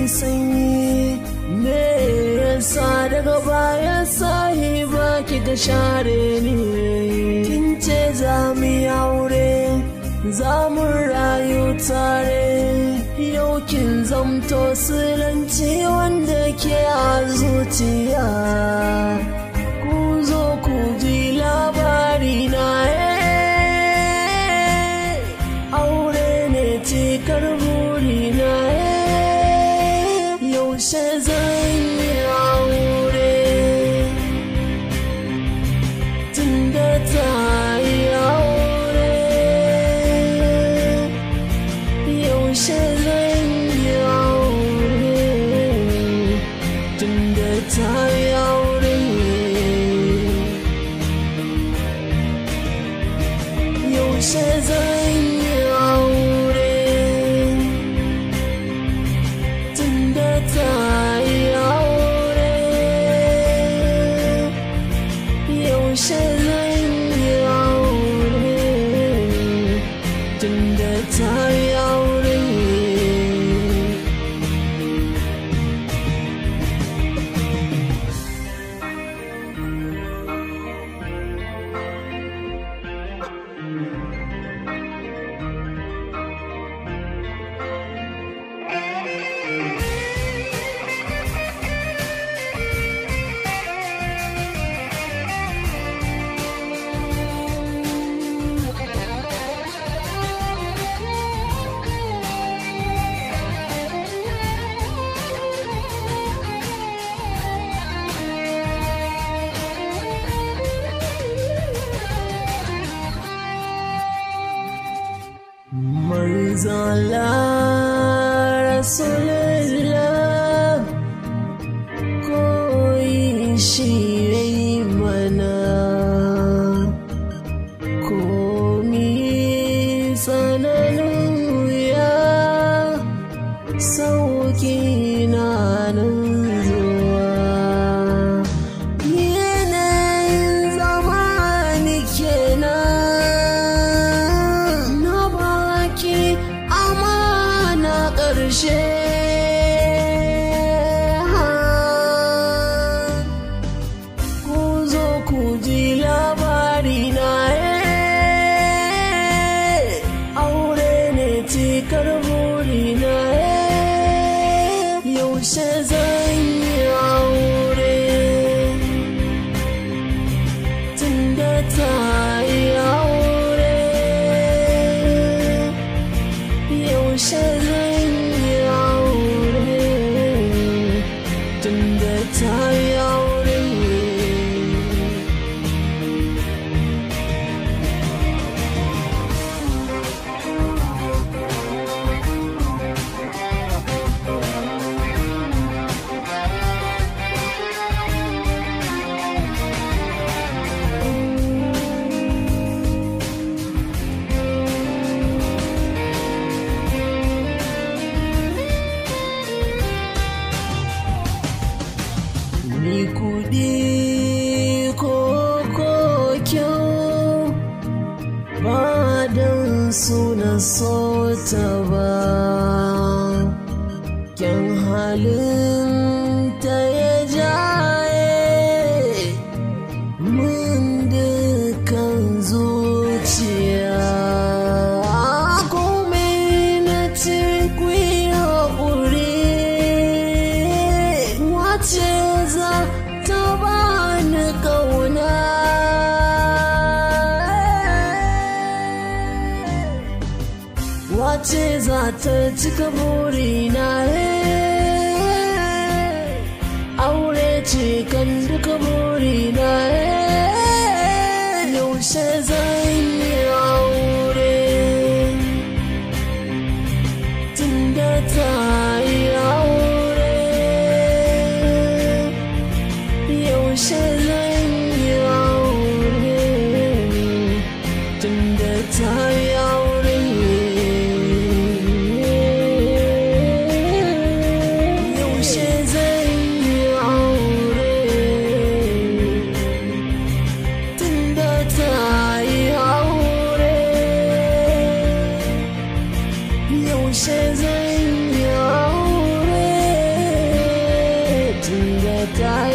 sanyi me yasa daga baya sahiba kika share ni kin ce za mu yi aure za mu rayu tare yau kin zamto silanci wanda ke a zuciya ku zo ku ji labari na aure ne cikar burina yaushe zan yi aure tunda ta yi aure yaushe zan yi aure tunda ta yi aure yaushe zan yi aure tunda ta yi aure yaushe zan yi aure tunda ta yi aure Manzala Rasulullah koyi shi yayi mana komi tsananin wuya sauki na nan zuwa yanayin zamani kenan na baki amana ƙarshe ku zo ku ji labari na aure ne cikar burina yaushe zan yi aure tunda ta yi aure yaushe zan yi aure tunda ta yi aure ni kuɗi ko kyau ba don suna so ta ba kyan halin ta ya jaye mun dukan zuciya komai na ce ku yi haƙuri wace za ta bani ƙauna wace za ta cika burina aure ce kan duka burina yaushe zan yi aure tunda ta yi aure yaushe zan yi aure tunda ta yi aure yaushe zan yi aure tunda ta yi aure yaushe zan yi aure ta